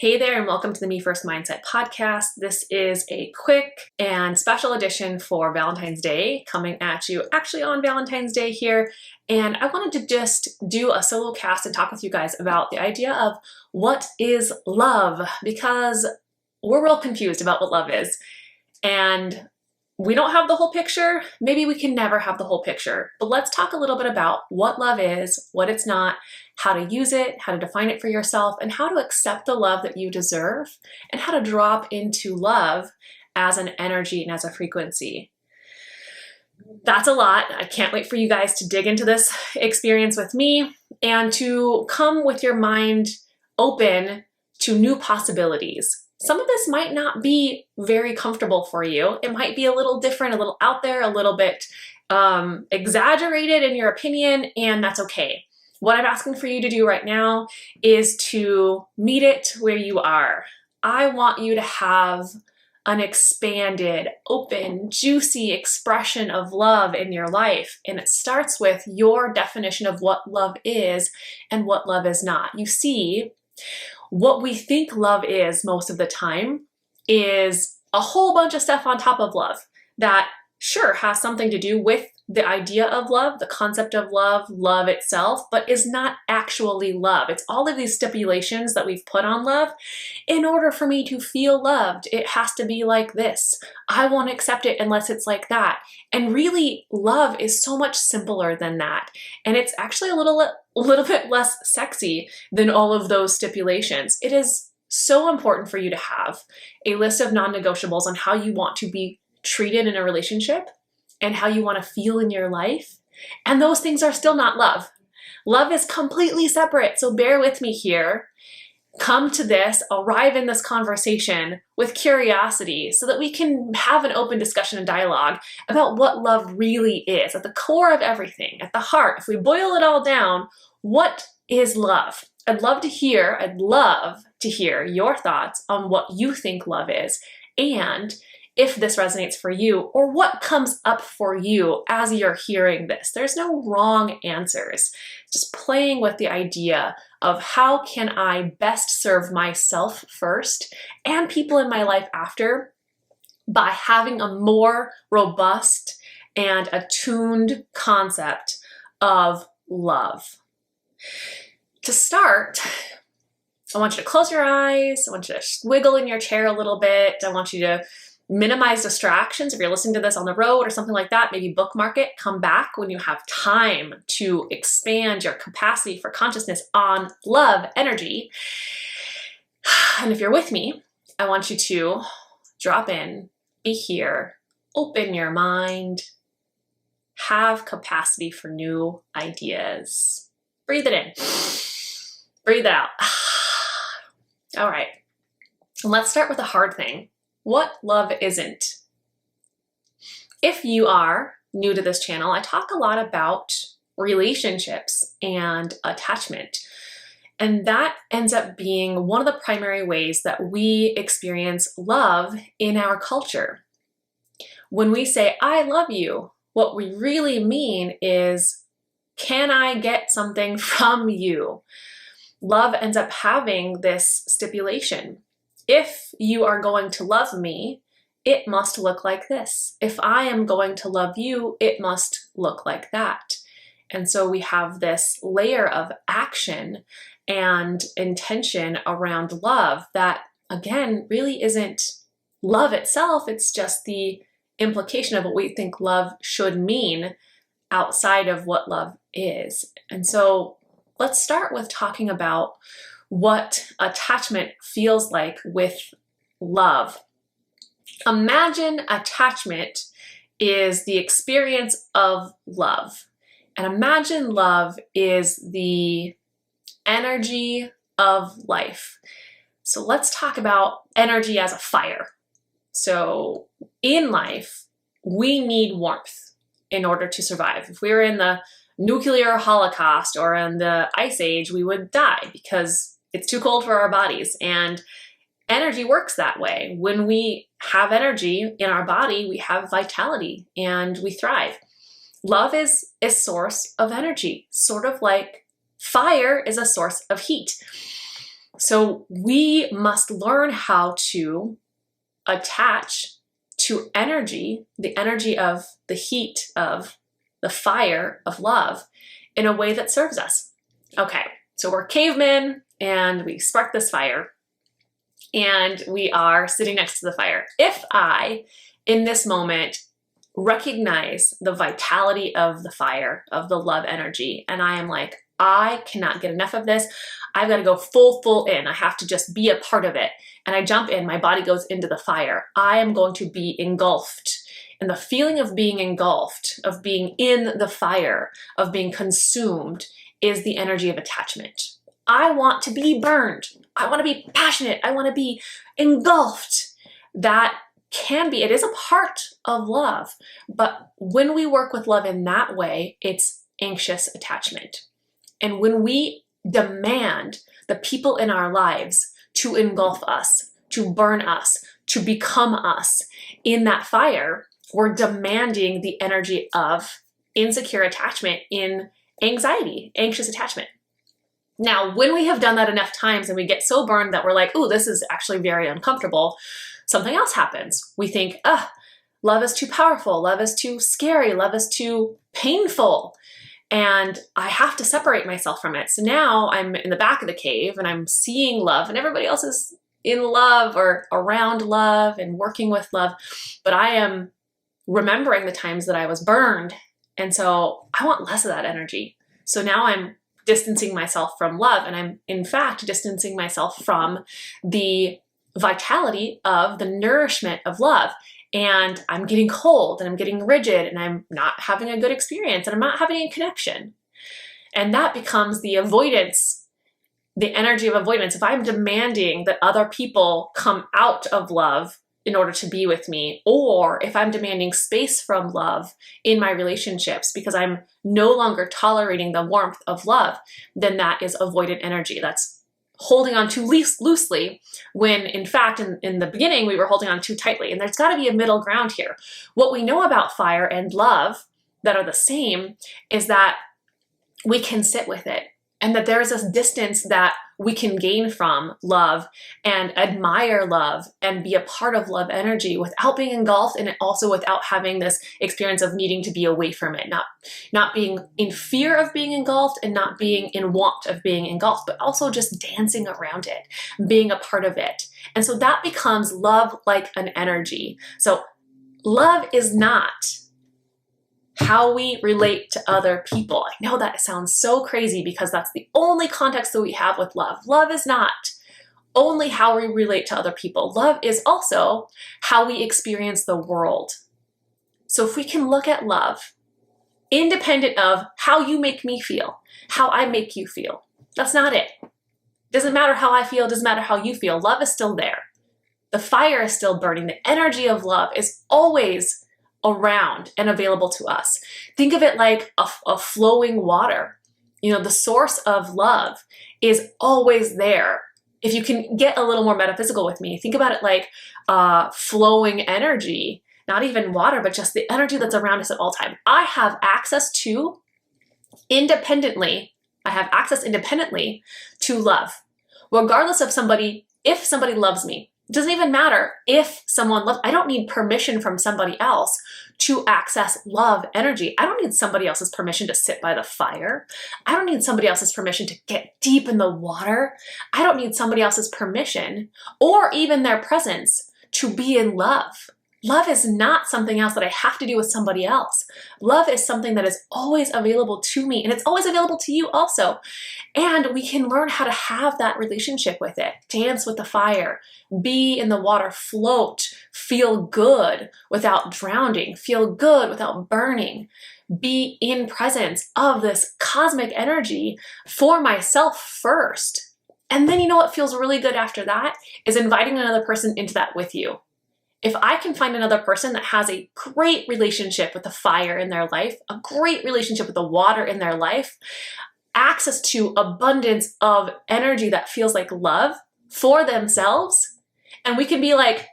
Hey there, and welcome to the Me First Mindset podcast. This is a quick and special edition for Valentine's Day, coming at you actually on Valentine's Day here. And I wanted to just do a solo cast and talk with you guys about the idea of what is love, because we're real confused about what love is. And we don't have the whole picture. Maybe we can never have the whole picture, but let's talk a little bit about what love is, what it's not, how to use it, how to define it for yourself, and how to accept the love that you deserve, and how to drop into love as an energy and as a frequency. That's a lot. I can't wait for you guys to dig into this experience with me and to come with your mind open to new possibilities. Some of this might not be very comfortable for you. It might be a little different, a little out there, a little bit exaggerated in your opinion, and that's okay. What I'm asking for you to do right now is to meet it where you are. I want you to have an expanded, open, juicy expression of love in your life. And it starts with your definition of what love is and what love is not. You see, what we think love is most of the time is a whole bunch of stuff on top of love that sure has something to do with the idea of love, the concept of love, love itself, but is not actually love. It's all of these stipulations that we've put on love. In order for me to feel loved, it has to be like this. I won't accept it unless it's like that. And really, love is so much simpler than that. And it's actually a little bit less sexy than all of those stipulations. It is so important for you to have a list of non-negotiables on how you want to be treated in a relationship and how you want to feel in your life. And those things are still not love. Love is completely separate. So bear with me here. Come to this, arrive in this conversation with curiosity so that we can have an open discussion and dialogue about what love really is at the core of everything, at the heart. If we boil it all down, what is love? I'd love to hear your thoughts on what you think love is, and if this resonates for you, or what comes up for you as you're hearing this. There's no wrong answers. Just playing with the idea of how can I best serve myself first and people in my life after by having a more robust and attuned concept of love. To start, I want you to close your eyes. I want you to wiggle in your chair a little bit. I want you to minimize distractions. If you're listening to this on the road or something like that, maybe bookmark it. Come back when you have time to expand your capacity for consciousness on love energy. And if you're with me, I want you to drop in, be here, open your mind, have capacity for new ideas. Breathe it in. Breathe it out. All right. Let's start with a hard thing. What love isn't. If you are new to this channel, I talk a lot about relationships and attachment. And that ends up being one of the primary ways that we experience love in our culture. When we say, I love you, what we really mean is, can I get something from you? Love ends up having this stipulation. If you are going to love me, it must look like this. If I am going to love you, it must look like that. And so we have this layer of action and intention around love that, again, really isn't love itself. It's just the implication of what we think love should mean outside of what love is. And so let's start with talking about what attachment feels like with love. Imagine attachment is the experience of love. And imagine love is the energy of life. So let's talk about energy as a fire. So in life, we need warmth in order to survive. If we were in the nuclear holocaust or in the ice age, we would die because it's too cold for our bodies. And energy works that way. When we have energy in our body, we have vitality and we thrive. Love is a source of energy, sort of like fire is a source of heat. So we must learn how to attach to energy, the energy of the heat of the fire of love in a way that serves us. Okay, so we're cavemen and we spark this fire and we are sitting next to the fire. If I, in this moment, recognize the vitality of the fire, of the love energy, and I am like, I cannot get enough of this. I've got to go full in. I have to just be a part of it. And I jump in, my body goes into the fire. I am going to be engulfed. And the feeling of being engulfed, of being in the fire, of being consumed is the energy of attachment. I want to be burned. I want to be passionate. I want to be engulfed. That can be, it is a part of love. But when we work with love in that way, it's anxious attachment. And when we demand the people in our lives to engulf us, to burn us, to become us in that fire, we're demanding the energy of insecure attachment in anxiety, anxious attachment. Now, when we have done that enough times and we get so burned that we're like, oh, this is actually very uncomfortable, something else happens. We think, love is too powerful, love is too scary, love is too painful, and I have to separate myself from it. So now I'm in the back of the cave and I'm seeing love and everybody else is in love or around love and working with love, but I am remembering the times that I was burned, and so I want less of that energy. So now I'm distancing myself from love, and I'm in fact distancing myself from the vitality of the nourishment of love. And I'm getting cold and I'm getting rigid and I'm not having a good experience and I'm not having a connection. And that becomes the avoidance, the energy of avoidance. If I'm demanding that other people come out of love in order to be with me, or if I'm demanding space from love in my relationships because I'm no longer tolerating the warmth of love, then that is avoidant energy. That's holding on too loosely when in fact in the beginning we were holding on too tightly. And there's got to be a middle ground here. What we know about fire and love that are the same is that we can sit with it, and that there is this distance that we can gain from love and admire love and be a part of love energy without being engulfed, and also without having this experience of needing to be away from it, not being in fear of being engulfed and not being in want of being engulfed, but also just dancing around it, being a part of it. And so that becomes love like an energy. So love is not how we relate to other people. I know that sounds so crazy because that's the only context that we have with love. Love is not only how we relate to other people. Love is also how we experience the world. So if we can look at love independent of how you make me feel, how I make you feel, that's not it. Doesn't matter how I feel, doesn't matter how you feel. Love is still there. The fire is still burning. The energy of love is always around and available to us. Think of it like a flowing water. You know, the source of love is always there. If you can get a little more metaphysical with me, think about it like flowing energy, not even water, but just the energy that's around us at all time. I have access independently to love, regardless of if somebody loves me. It doesn't even matter if someone loves. I don't need permission from somebody else to access love energy. I don't need somebody else's permission to sit by the fire. I don't need somebody else's permission to get deep in the water. I don't need somebody else's permission or even their presence to be in love. Love is not something else that I have to do with somebody else. Love is something that is always available to me, and it's always available to you also. And we can learn how to have that relationship with it. Dance with the fire, be in the water, float, feel good without drowning, feel good without burning, be in presence of this cosmic energy for myself first. And then you know what feels really good after that is inviting another person into that with you. If I can find another person that has a great relationship with the fire in their life, a great relationship with the water in their life, access to abundance of energy that feels like love for themselves, and we can be like,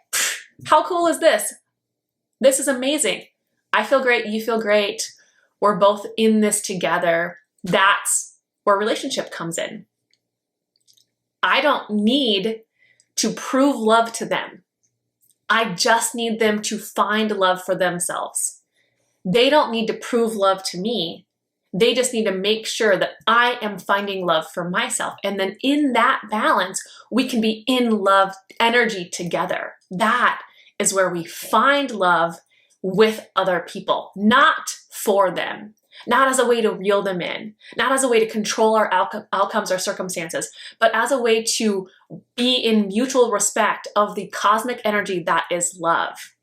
how cool is this? This is amazing. I feel great, you feel great. We're both in this together. That's where relationship comes in. I don't need to prove love to them. I just need them to find love for themselves. They don't need to prove love to me. They just need to make sure that I am finding love for myself. And then in that balance, we can be in love energy together. That is where we find love with other people, not for them, not as a way to reel them in, not as a way to control our outcomes or circumstances, but as a way to be in mutual respect of the cosmic energy that is love.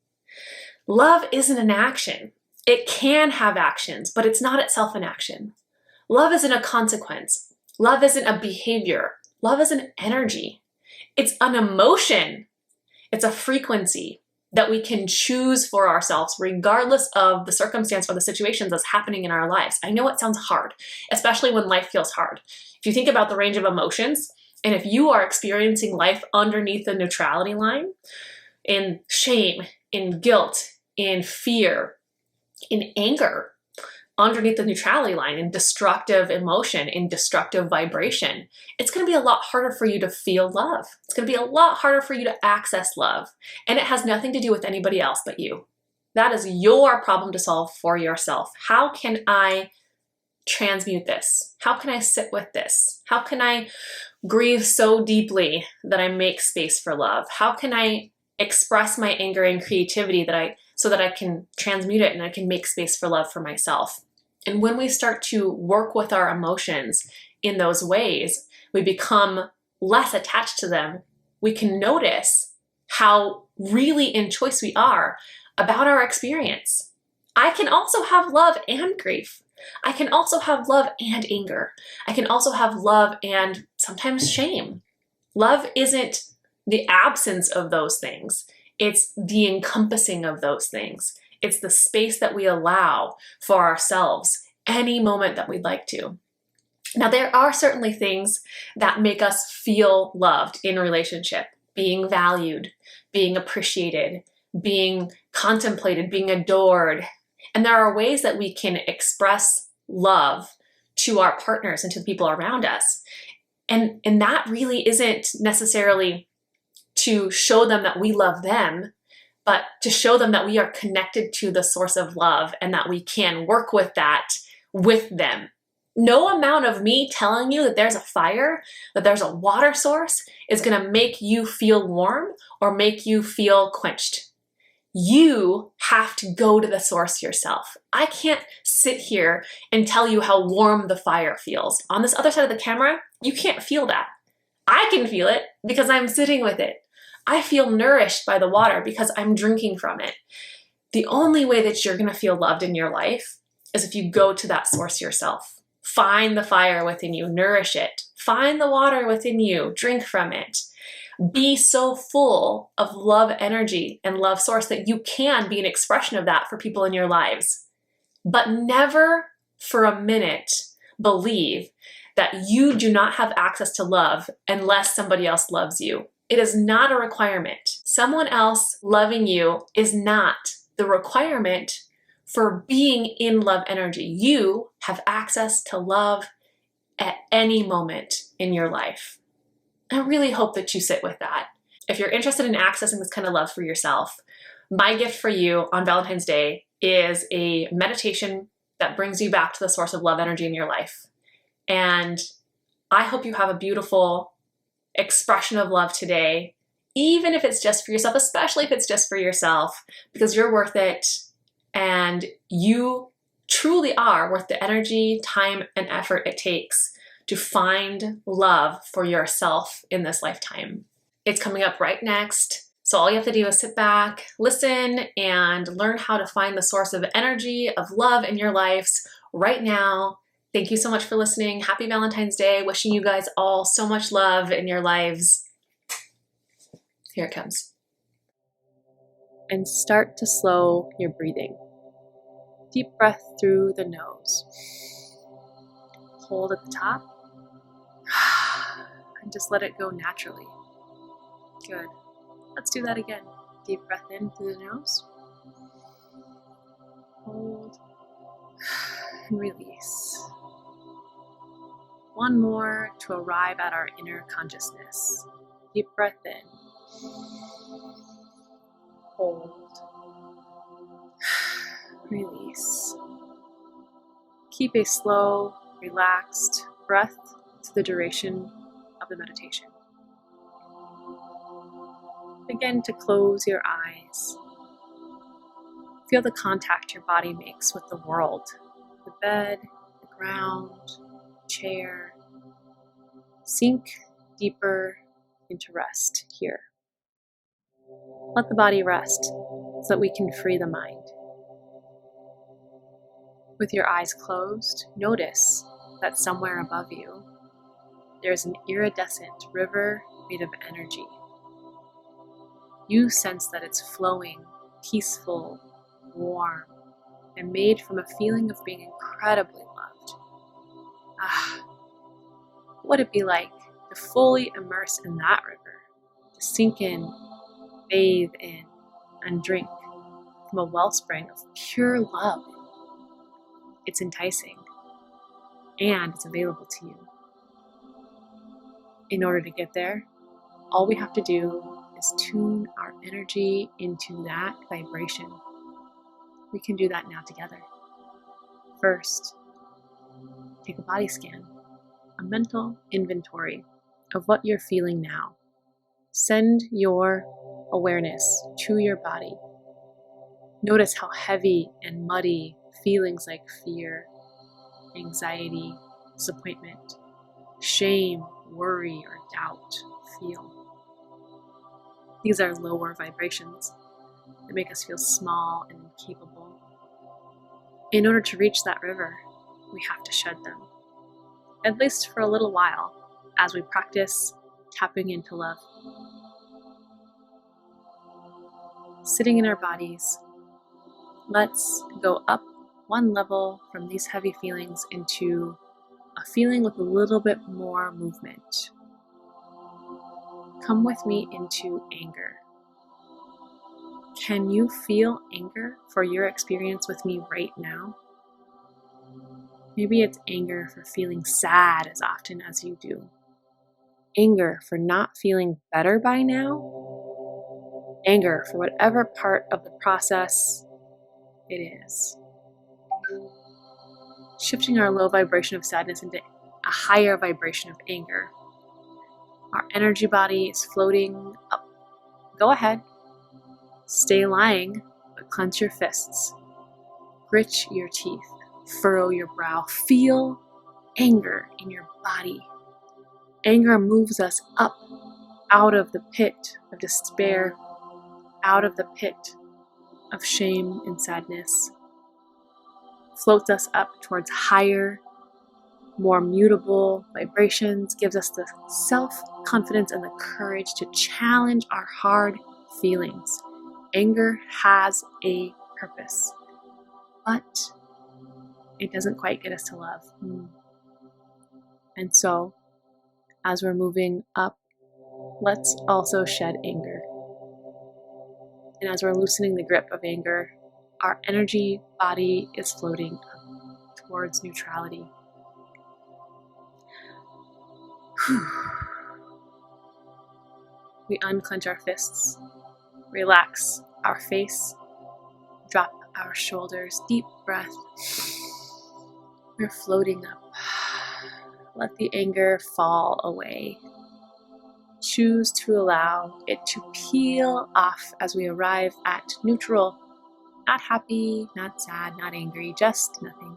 Love isn't an action. It can have actions, but it's not itself an action. Love isn't a consequence. Love isn't a behavior. Love is an energy. It's an emotion. It's a frequency that we can choose for ourselves regardless of the circumstance or the situations that's happening in our lives. I know it sounds hard, especially when life feels hard. If you think about the range of emotions, and if you are experiencing life underneath the neutrality line, in shame, in guilt, in fear, in anger, underneath the neutrality line, in destructive emotion, in destructive vibration, it's going to be a lot harder for you to feel love. It's going to be a lot harder for you to access love. And it has nothing to do with anybody else but you. That is your problem to solve for yourself. How can I transmute this? How can I sit with this? How can I grieve so deeply that I make space for love? How can I express my anger and creativity so that I can transmute it and I can make space for love for myself? And when we start to work with our emotions in those ways, we become less attached to them. We can notice how really in choice we are about our experience. I can also have love and grief. I can also have love and anger. I can also have love and sometimes shame. Love isn't the absence of those things. It's the encompassing of those things. It's the space that we allow for ourselves any moment that we'd like to. Now, there are certainly things that make us feel loved in a relationship, being valued, being appreciated, being contemplated, being adored. And there are ways that we can express love to our partners and to the people around us. And that really isn't necessarily to show them that we love them, but to show them that we are connected to the source of love and that we can work with that with them. No amount of me telling you that there's a fire, that there's a water source is going to make you feel warm or make you feel quenched. You have to go to the source yourself. I can't sit here and tell you how warm the fire feels. On this other side of the camera, you can't feel that. I can feel it because I'm sitting with it. I feel nourished by the water because I'm drinking from it. The only way that you're going to feel loved in your life is if you go to that source yourself. Find the fire within you, nourish it. Find the water within you, drink from it. Be so full of love energy and love source that you can be an expression of that for people in your lives. But never for a minute believe that you do not have access to love unless somebody else loves you. It is not a requirement. Someone else loving you is not the requirement for being in love energy. You have access to love at any moment in your life. I really hope that you sit with that. If you're interested in accessing this kind of love for yourself, my gift for you on Valentine's Day is a meditation that brings you back to the source of love energy in your life. And I hope you have a beautiful expression of love today, even if it's just for yourself, especially if it's just for yourself, because you're worth it and you truly are worth the energy, time, and effort it takes to find love for yourself in this lifetime. It's coming up right next. So all you have to do is sit back, listen, and learn how to find the source of energy, of love in your lives right now. Thank you so much for listening. Happy Valentine's Day. Wishing you guys all so much love in your lives. Here it comes. And start to slow your breathing. Deep breath through the nose. Hold at the top. And just let it go naturally. Good. Let's do that again. Deep breath in through the nose. Hold. And release. One more to arrive at our inner consciousness. Deep breath in. Hold. Release. Keep a slow, relaxed breath to the duration of the meditation. Begin to close your eyes. Feel the contact your body makes with the world, the bed, the ground, the chair. Sink deeper into rest here. Let the body rest so that we can free the mind. With your eyes closed, notice that somewhere above you, there's an iridescent river made of energy. You sense that it's flowing, peaceful, warm, and made from a feeling of being incredibly loved. What would it be like to fully immerse in that river, to sink in, bathe in, and drink from a wellspring of pure love? It's enticing, and it's available to you. In order to get there, all we have to do is tune our energy into that vibration. We can do that now together. First, take a body scan, a mental inventory of what you're feeling now. Send your awareness to your body. Notice how heavy and muddy feelings like fear, anxiety, disappointment, shame, worry, or doubt feel. These are lower vibrations that make us feel small and incapable. In order to reach that river, we have to shed them, at least for a little while, as we practice tapping into love. Sitting in our bodies, let's go up one level from these heavy feelings into a feeling with a little bit more movement. Come with me into anger. Can you feel anger for your experience with me right now? Maybe it's anger for feeling sad as often as you do. Anger for not feeling better by now. Anger for whatever part of the process it is. Shifting our low vibration of sadness into a higher vibration of anger. Our energy body is floating up. Go ahead. Stay lying, but clench your fists. Grit your teeth. Furrow your brow. Feel anger in your body. Anger moves us up out of the pit of despair, out of the pit of shame and sadness. Floats us up towards higher, more mutable vibrations, gives us the self-confidence and the courage to challenge our hard feelings. Anger has a purpose, but it doesn't quite get us to love. And so, as we're moving up, let's also shed anger. And as we're loosening the grip of anger, our energy body is floating up towards neutrality. We unclench our fists, relax our face, drop our shoulders, deep breath. We're floating up. Let the anger fall away. Choose to allow it to peel off as we arrive at neutral. Not happy, not sad, not angry, just nothing.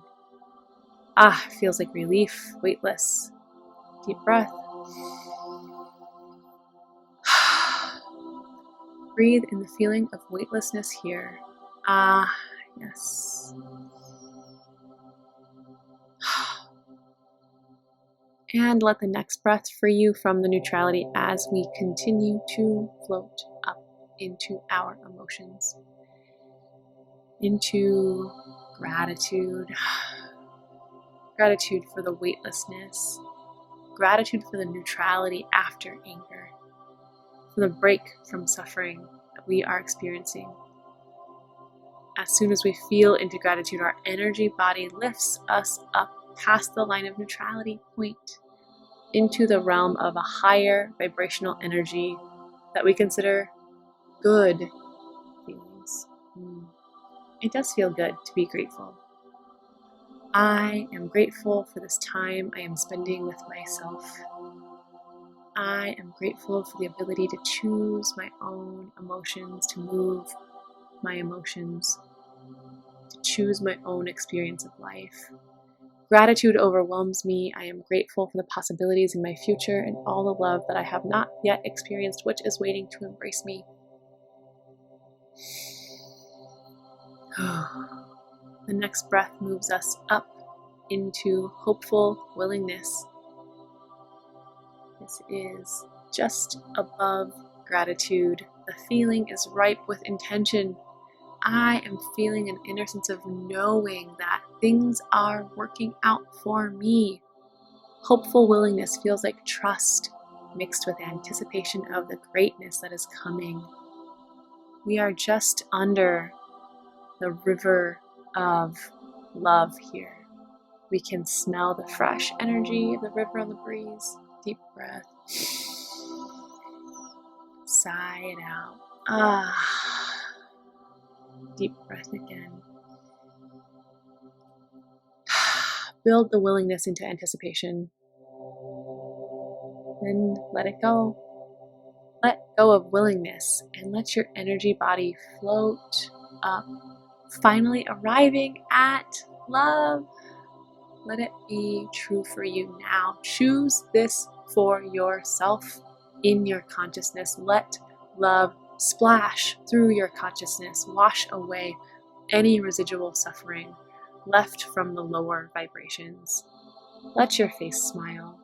It feels like relief, weightless. Deep breath. Breathe in the feeling of weightlessness here. Yes. And let the next breath free you from the neutrality as we continue to float up into our emotions, into gratitude. Gratitude for the weightlessness, gratitude for the neutrality after anger, for the break from suffering that we are experiencing. As soon as we feel into gratitude, our energy body lifts us up past the line of neutrality point. into the realm of a higher vibrational energy that we consider good feelings. It does feel good to be grateful. I am grateful for this time I am spending with myself. I am grateful for the ability to choose my own emotions, to move my emotions, to choose my own experience of life. Gratitude overwhelms me. I am grateful for the possibilities in my future and all the love that I have not yet experienced, which is waiting to embrace me. The next breath moves us up into hopeful willingness. This is just above gratitude. The feeling is ripe with intention. I am feeling an inner sense of knowing that things are working out for me. Hopeful willingness feels like trust mixed with anticipation of the greatness that is coming. We are just under the river of love here. We can smell the fresh energy of the river on the breeze. Deep breath. Sigh it out. Deep breath again. Build the willingness into anticipation. Then let it go. Let go of willingness and let your energy body float up, finally arriving at love. Let it be true for you now. Choose this for yourself in your consciousness. Let love splash through your consciousness, wash away any residual suffering left from the lower vibrations. Let your face smile.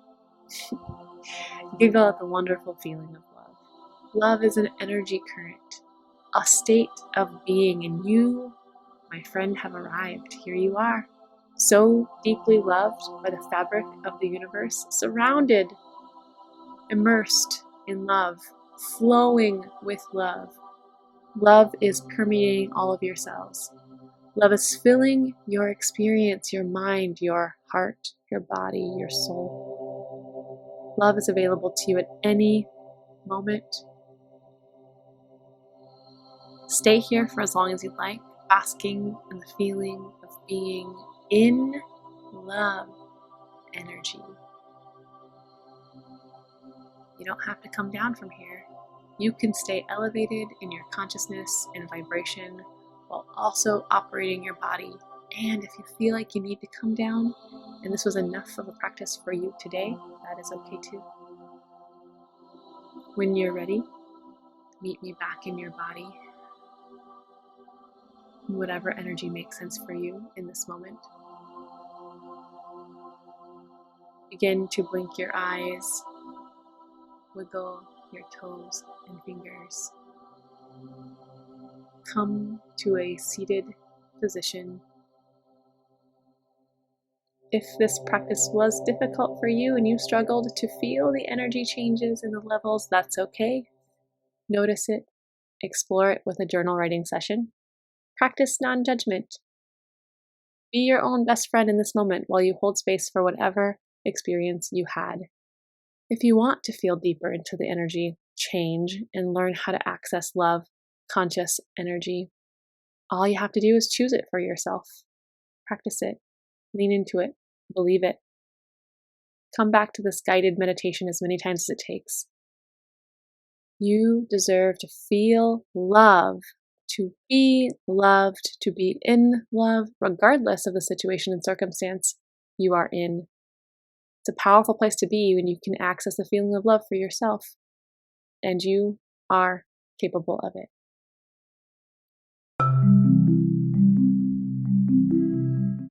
Giggle at the wonderful feeling of love. Love is an energy current, a state of being, and you, my friend, have arrived. Here you are, so deeply loved by the fabric of the universe, surrounded, immersed in love, flowing with love. Love is permeating all of your cells. Love is filling your experience, your mind, your heart, your body, your soul. Love is available to you at any moment. Stay here for as long as you'd like, basking in the feeling of being in love energy. You don't have to come down from here. You can stay elevated in your consciousness and vibration while also operating your body. And if you feel like you need to come down, and this was enough of a practice for you today, that is okay too. When you're ready, meet me back in your body. Whatever energy makes sense for you in this moment. Begin to blink your eyes, wiggle your toes and fingers. Come to a seated position. If this practice was difficult for you and you struggled to feel the energy changes in the levels, that's okay. Notice it, explore it with a journal writing session. Practice non-judgment. Be your own best friend in this moment while you hold space for whatever experience you had. If you want to feel deeper into the energy change and learn how to access love, conscious energy, all you have to do is choose it for yourself. Practice it. Lean into it. Believe it. Come back to this guided meditation as many times as it takes. You deserve to feel love, to be loved, to be in love, regardless of the situation and circumstance you are in. It's a powerful place to be when you can access the feeling of love for yourself, and you are capable of it.